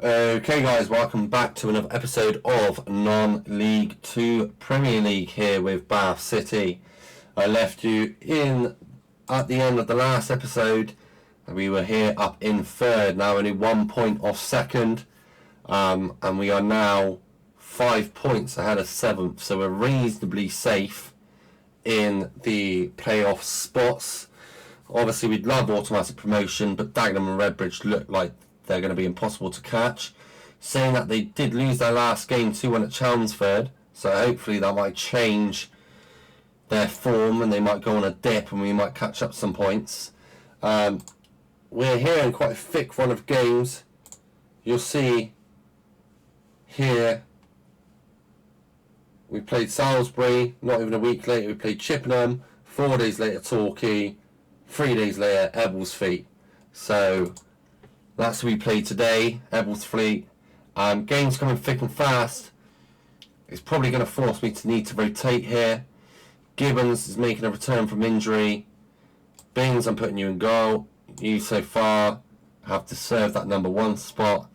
Okay guys, welcome back to another episode of Non-League 2 Premier League here with Bath City. I left you in at the end of the last episode. We were here up in third, now only 1 point off second, and we are now 5 points ahead of seventh, so we're reasonably safe in the playoff spots. Obviously we'd love automatic promotion, but Dagenham and Redbridge look like they're going to be impossible to catch. Saying that, they did lose their last game 2-1 at Chelmsford, so hopefully that might change their form and they might go on a dip and we might catch up some points. We're here in quite a thick run of games. You'll see here we played Salisbury, not even a week later we played Chippenham, 4 days later Torquay, 3 days later Ebbsfleet. So that's who we played today, Ebbsfleet. Games coming thick and fast. It's probably going to force me to need to rotate here. Gibbons is making a return from injury. Bings, I'm putting you in goal. You so far have to serve that number 1 spot.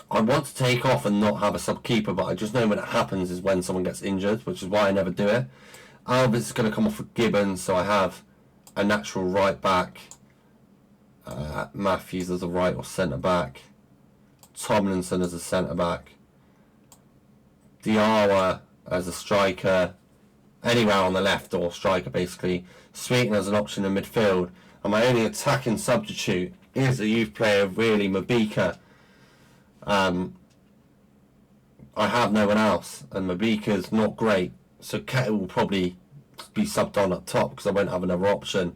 I want to take off and not have a sub-keeper, but I just know when it happens is when someone gets injured, which is why I never do it. Albert is going to come off with Gibbons, so I have a natural right back. Matthews as a right or centre back, Tomlinson as a centre back, Diawa as a striker, anywhere on the left or striker basically, Sweeten as an option in midfield, and my only attacking substitute is a youth player, really, Mabika. I have no one else, and Mabika's not great, so Kettle will probably be subbed on up top because I won't have another option.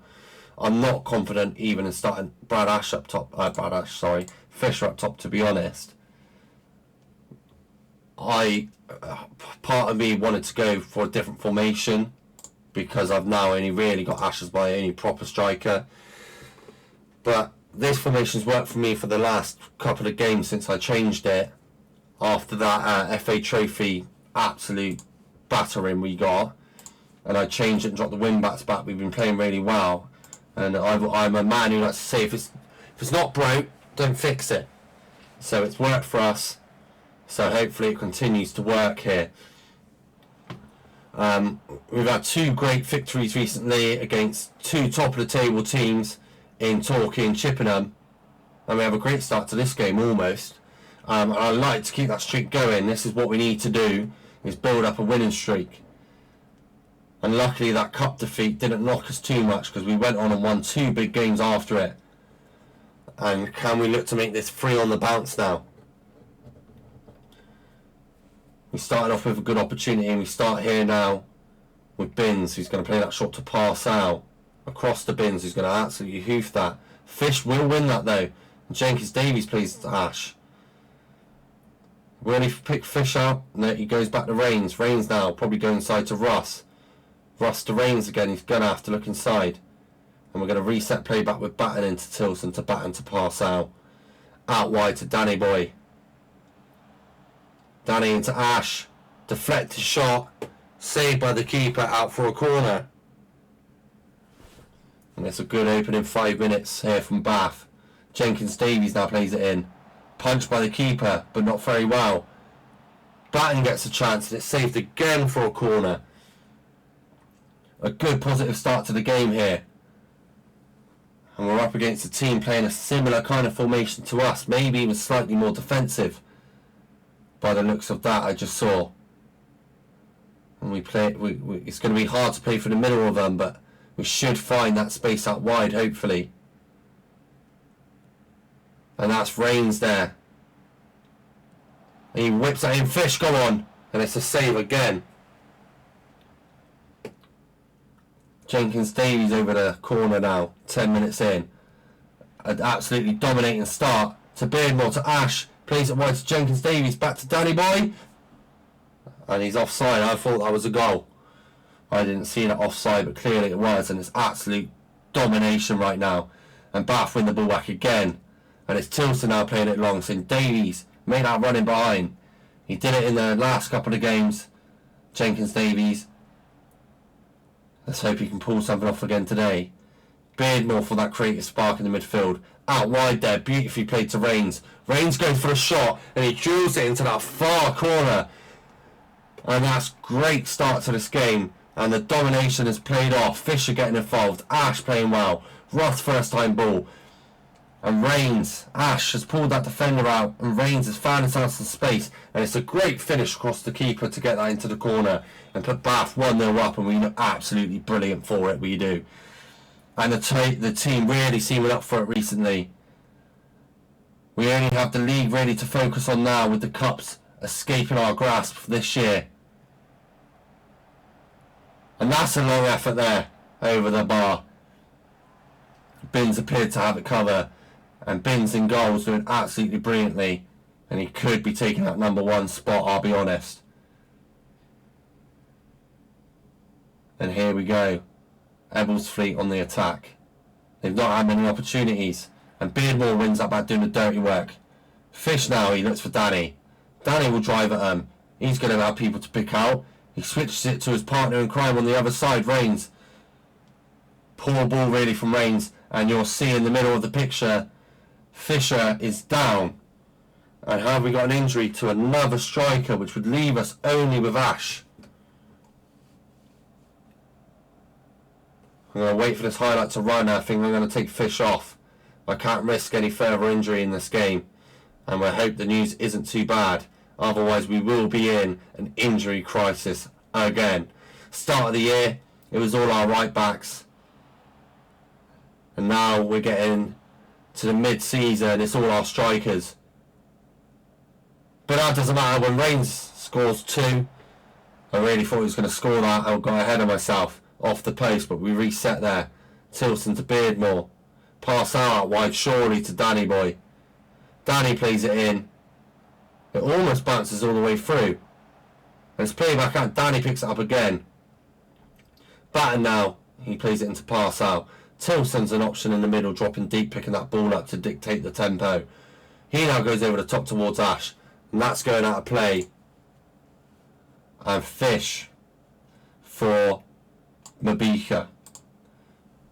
I'm not confident even in starting Fisher up top, to be honest. Part of me wanted to go for a different formation because I've now only really got Ash as my only proper striker. But this formation's worked for me for the last couple of games since I changed it. After that FA Trophy absolute battering we got, and I changed it and dropped the wing-backs back. We've been playing really well. And I'm a man who likes to say, if it's not broke, don't fix it. So it's worked for us. So hopefully it continues to work here. We've had 2 great victories recently against 2 top of the table teams in Torquay and Chippenham. And we have a great start to this game almost. And I like to keep that streak going. This is what we need to do, is build up a winning streak. And luckily that cup defeat didn't knock us too much because we went on and won 2 big games after it. And can we look to make this 3 on the bounce now? We started off with a good opportunity and we start here now with Binns, who's going to play that shot to pass out across the Binns, who's going to absolutely hoof that. Fish will win that though. And Jenkins-Davies plays to Ash. Will he pick Fish out? No, he goes back to Rains. Rains now probably go inside to Russ. Russ to Rains again, he's going to have to look inside. And we're going to reset play back with Batten into Tilson to Batten to pass out. Out wide to Danny Boy. Danny into Ash. Deflected shot. Saved by the keeper, out for a corner. And it's a good opening 5 minutes here from Bath. Jenkins-Davies now plays it in. Punched by the keeper, but not very well. Batten gets a chance and it's saved again for a corner. A good positive start to the game here. And we're up against a team playing a similar kind of formation to us, maybe even slightly more defensive by the looks of that I just saw. And it's going to be hard to play for the middle of them, but we should find that space out wide hopefully. And that's Rains there. And he whips that in. Fish, go on. And it's a save again. Jenkins-Davies over the corner now, 10 minutes in. An absolutely dominating start to Beardmore, to Ash. Plays it wide to Jenkins-Davies, back to Danny Boy. And he's offside. I thought that was a goal. I didn't see it offside, but clearly it was. And it's absolute domination right now. And Bath win the ball back again. And it's Tilson now playing it long. So Davies made that running behind. He did it in the last couple of games. Jenkins-Davies. Let's hope he can pull something off again today. Beardmore for that creative spark in the midfield. Out wide there, beautifully played to Rains. Rains goes for a shot and he drills it into that far corner. And that's great start to this game. And the domination has played off. Fisher getting involved. Ash playing well. Ross first time ball. And Ash has pulled that defender out, and Rains has found himself some space, and it's a great finish across the keeper to get that into the corner and put Bath 1-0 up, and we look absolutely brilliant for it, we do. And the team really seeming up for it recently. We only have the league really to focus on now, with the cups escaping our grasp for this year. And that's a long effort there, over the bar. Binns appeared to have it covered. And Binns in goals doing absolutely brilliantly. And he could be taking that number 1 spot, I'll be honest. And here we go. Ebbsfleet on the attack. They've not had many opportunities. And Beardmore wins that by doing the dirty work. Fish now, he looks for Danny. Danny will drive at him. He's going to allow people to pick out. He switches it to his partner in crime on the other side, Rains. Poor ball really from Rains. And you'll see in the middle of the picture, Fisher is down. And have we got an injury to another striker, which would leave us only with Ash. I'm going to wait for this highlight to run. I think I'm going to take Fish off. I can't risk any further injury in this game. And we hope the news isn't too bad. Otherwise we will be in an injury crisis again. Start of the year, it was all our right backs. And now we're getting to the mid-season, it's all our strikers. But that doesn't matter. When Rains scores 2, I really thought he was going to score that. I got ahead of myself off the post, but we reset there. Tilson to Beardmore. Pass out wide surely to Danny boy. Danny plays it in. It almost bounces all the way through. And it's played back out. Danny picks it up again. Batten now. He plays it into pass out. Tilson's an option in the middle, dropping deep, picking that ball up to dictate the tempo. He now goes over the top towards Ash. And that's going out of play. And Fish for Mabika.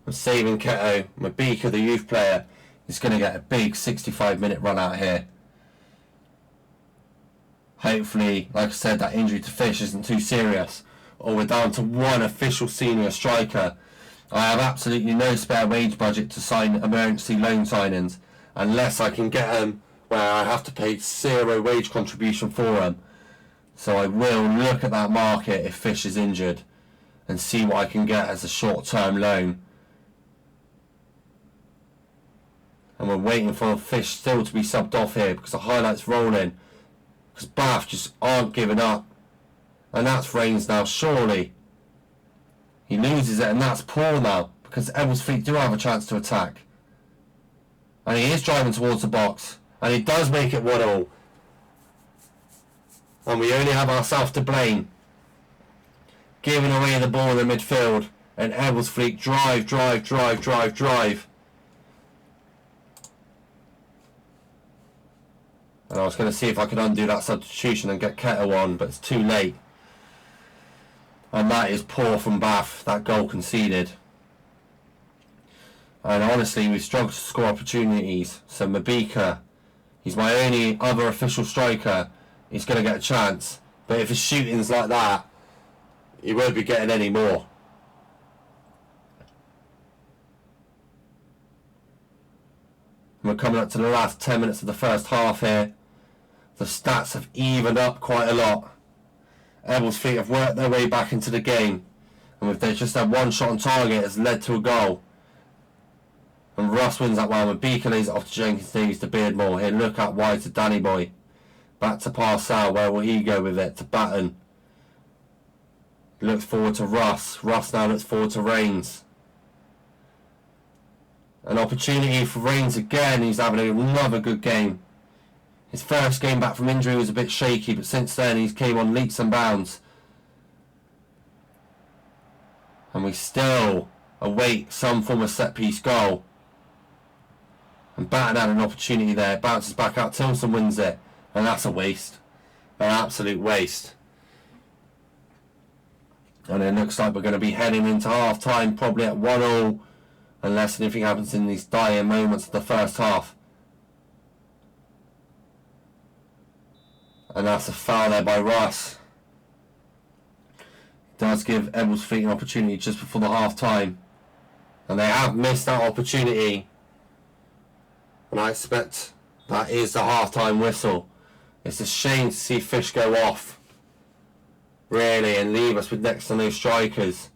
I'm saving Keto. Mabika, the youth player, is going to get a big 65-minute run out here. Hopefully, like I said, that injury to Fish isn't too serious. Or we're down to 1 official senior striker. I have absolutely no spare wage budget to sign emergency loan signings unless I can get them where I have to pay 0 wage contribution for them. So I will look at that market if Fish is injured and see what I can get as a short-term loan. And we're waiting for Fish still to be subbed off here because the highlights rolling. Because Bath just aren't giving up. And that's Rains now, surely. He loses it, and that's poor now, because Ebbsfleet do have a chance to attack. And he is driving towards the box, and he does make it 1-1. And we only have ourselves to blame. Giving away the ball in the midfield, and Ebbsfleet drive. And I was going to see if I could undo that substitution and get Keto on, but it's too late. And that is poor from Bath, that goal conceded. And honestly, we struggled to score opportunities. So Mabika, he's my only other official striker. He's going to get a chance. But if his shooting's like that, he won't be getting any more. And we're coming up to the last 10 minutes of the first half here. The stats have evened up quite a lot. Ebbsfleet have worked their way back into the game, and if they just had 1 shot on target, it's led to a goal. And Russ wins that one. Mabika lays it off to Jenkins Davies to Beardmore. Here, look out wide to Danny boy. Back to Parcell. Where will he go with it? To Batten. Looks forward to Russ. Russ now looks forward to Rains. An opportunity for Rains again. He's having another good game. His first game back from injury was a bit shaky, but since then he's came on leaps and bounds. And we still await some form of set-piece goal. And Batten had an opportunity there. Bounces back out. Tilson wins it. And that's a waste. An absolute waste. And it looks like we're going to be heading into half-time, probably at 1-1. unless anything happens in these dying moments of the first half. And that's a foul there by Russ. Does give Ebbsfleet an opportunity just before the half time, and they have missed that opportunity, and I expect that is the half time whistle. It's a shame to see Fish go off, really, and leave us with next to no strikers.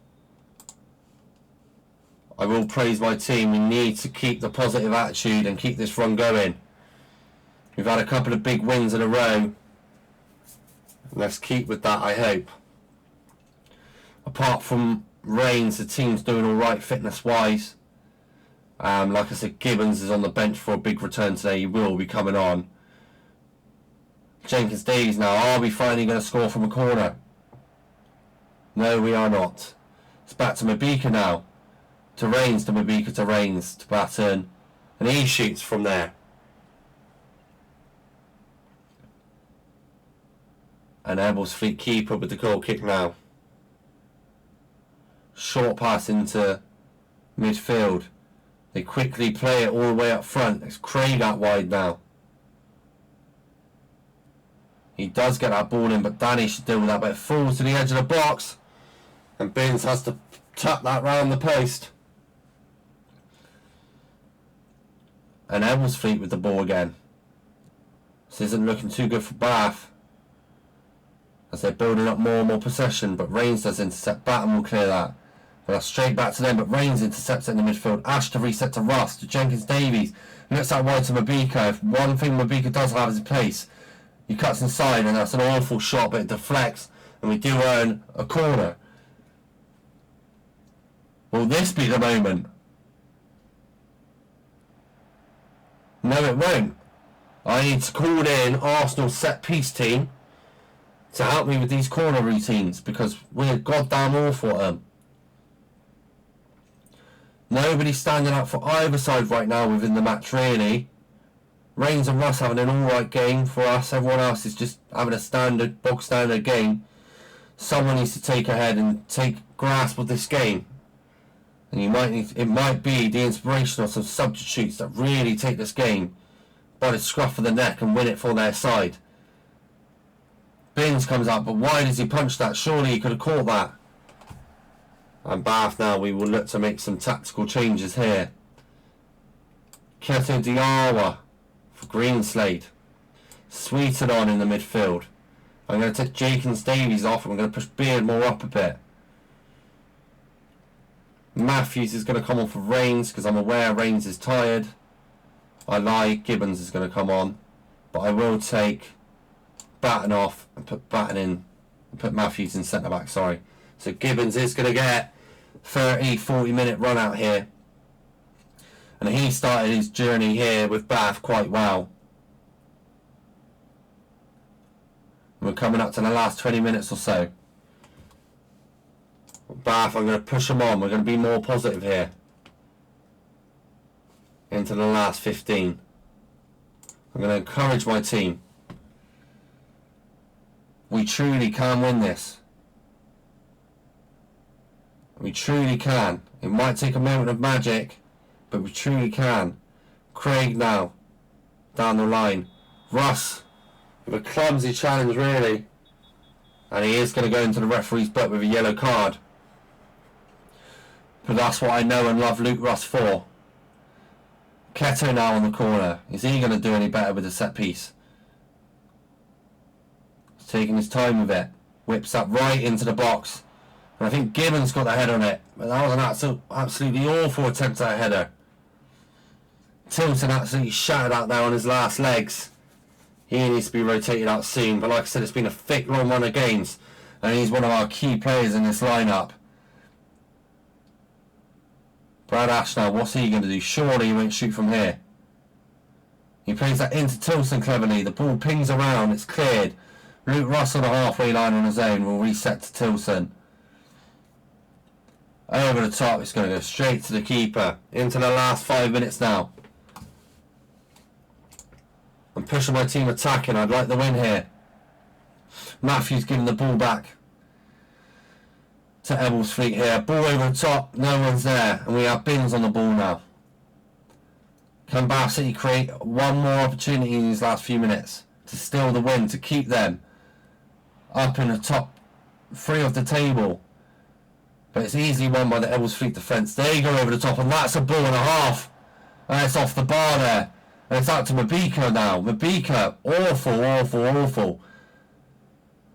I will praise my team. We need to keep the positive attitude and keep this run going. We've had a couple of big wins in a row. Let's keep with that, I hope. Apart from Reigns, the team's doing alright fitness-wise. Like I said, Gibbons is on the bench for a big return today. He will be coming on. Jenkins Davies now. Are we finally going to score from a corner? No, we are not. It's back to Mabika now. To Reigns, to Mabika, to Reigns, to Batten. And he shoots from there. And Ebbsfleet keeper with the goal kick now. Short pass into midfield. They quickly play it all the way up front. It's Craig out wide now. He does get that ball in, but Danny should deal with that. But it falls to the edge of the box. And Binns has to tap that round the post. And Ebbsfleet with the ball again. This isn't looking too good for Bath, as they're building up more and more possession. But Reigns does intercept. Batten will clear that. But that's straight back to them. But Reigns intercepts it in the midfield. Ash to reset to Russ, to Jenkins Davies. Looks out wide to Mabika. If one thing Mabika does have is pace, he cuts inside, and that's an awful shot, but it deflects, and we do earn a corner. Will this be the moment? No, it won't. I need to call in Arsenal's set-piece team to help me with these corner routines, because we're goddamn awful at them. Nobody's standing up for either side right now within the match, really. Reigns and Russ having an alright game for us. Everyone else is just having a standard, bog standard game. Someone needs to take ahead and take grasp of this game. And it might be the inspiration of some substitutes that really take this game by the scruff of the neck and win it for their side. Binns comes up, but why does he punch that? Surely he could have caught that. And Bath now, we will look to make some tactical changes here. Keto Diawa for Greenslade. Sweetened on in the midfield. I'm going to take Jenkins Davies off. I'm going to push Beardmore up a bit. Matthews is going to come on for Reigns, because I'm aware Reigns is tired. I lie, Gibbons is going to come on. But I will take Batten off and put Batten in. And put Matthews in centre back, sorry. So Gibbons is going to get 30-40 minute run out here. And he started his journey here with Bath quite well. We're coming up to the last 20 minutes or so. Bath, I'm going to push them on. We're going to be more positive here. Into the last 15. I'm going to encourage my team. We truly can win this. We truly can. It might take a moment of magic, but we truly can. Craig now, down the line. Russ, with a clumsy challenge really. And he is going to go into the referee's book with a yellow card. But that's what I know and love Luke Russ for. Keto now on the corner. Is he going to do any better with the set piece? He's taking his time with it. Whips up right into the box. And I think Gibbons got the head on it. But that was an absolutely awful attempt at a header. Tilton absolutely shattered out there on his last legs. He needs to be rotated out soon. But like I said, it's been a thick, long run of games. And he's one of our key players in this lineup. Brad Ash now, what's he going to do? Surely he won't shoot from here. He plays that into Tilson cleverly. The ball pings around. It's cleared. Luke Russ on the halfway line on his own will reset to Tilson. Over the top, it's going to go straight to the keeper. Into the last 5 minutes now. I'm pushing my team attacking. I'd like the win here. Matthews giving the ball back to Ebbsfleet here. Ball over the top, no one's there, and we have Bins on the ball now. Can Bath City create one more opportunity in these last few minutes to steal the win, to keep them up in the top 3 of the table? But it's easily won by the Ebbsfleet defence. They go over the top, and that's a ball and a half. And it's off the bar there. And it's out to Mabika now. Mabika, awful.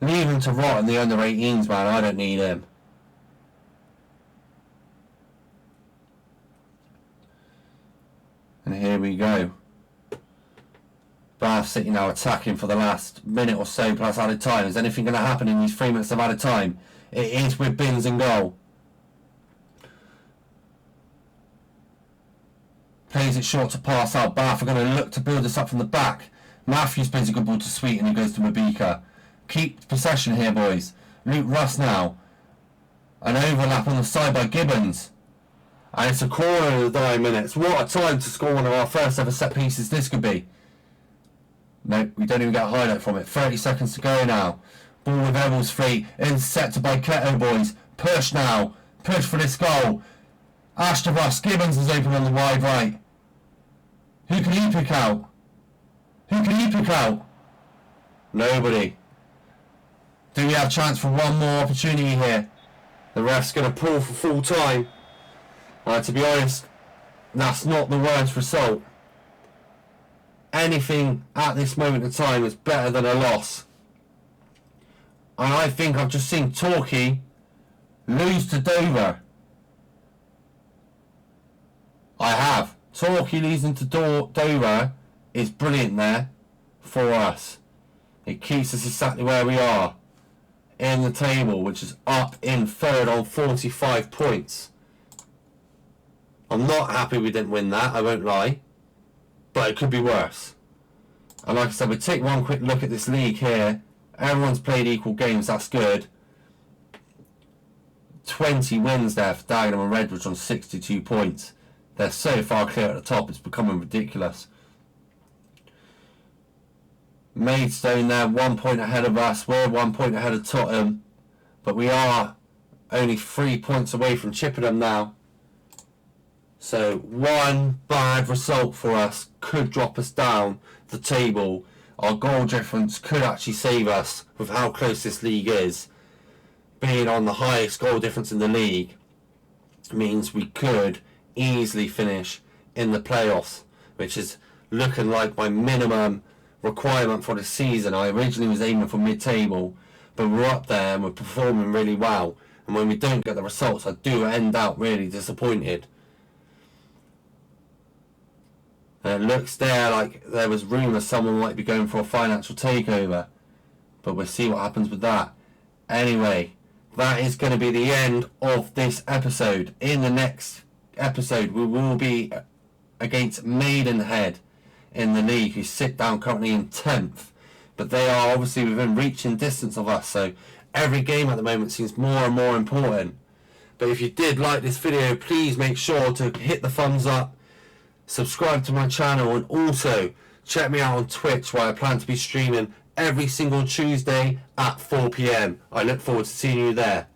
Leave him to rot in the under 18s, man. I don't need him. And here we go. Bath City now attacking for the last minute or so plus added time. Is anything going to happen in these 3 minutes of added time? It is with Bins in goal. Plays it short to pass out. Bath are going to look to build this up from the back. Matthews plays a good ball to Sweet and he goes to Mabika. Keep possession here, boys. Luke Russ now. An overlap on the side by Gibbons. And it's a corner in the dying minutes. What a time to score one of our first ever set pieces this could be. No, we don't even get a highlight from it. 30 seconds to go now. Ball with Ebbsfleet. Intercepted by Keto, boys. Push now. Push for this goal. Ash to Russ. Gibbons is open on the wide right. Who can he pick out? Nobody. Do we have a chance for one more opportunity here? The ref's going to pull for full time. To be honest, that's not the worst result. Anything at this moment in time is better than a loss. And I think I've just seen Torquay lose to Dover. I have. Torquay losing to Dover is brilliant there for us. It keeps us exactly where we are in the table, which is up in third on 45 points. I'm not happy we didn't win that, I won't lie. But it could be worse. And like I said, we take one quick look at this league here. Everyone's played equal games, that's good. 20 wins there for Dagenham and Redbridge on 62 points. They're so far clear at the top, it's becoming ridiculous. Maidstone there, 1 point ahead of us. We're 1 point ahead of Tottenham. But we are only 3 points away from Chippenham now. So one bad result for us could drop us down the table. Our goal difference could actually save us with how close this league is. Being on the highest goal difference in the league means we could easily finish in the playoffs, which is looking like my minimum requirement for the season. I originally was aiming for mid-table, but we're up there and we're performing really well. And when we don't get the results, I do end up really disappointed. And it looks there like there was rumours someone might be going for a financial takeover, but we'll see what happens with that. Anyway, that is going to be the end of this episode. In the next episode, we will be against Maidenhead in the league, who sit down currently in 10th, but they are obviously within reaching distance of us, so every game at the moment seems more and more important. But if you did like this video, please make sure to hit the thumbs up, subscribe to my channel, and also check me out on Twitch, where I plan to be streaming every single Tuesday at 4 PM. I look forward to seeing you there.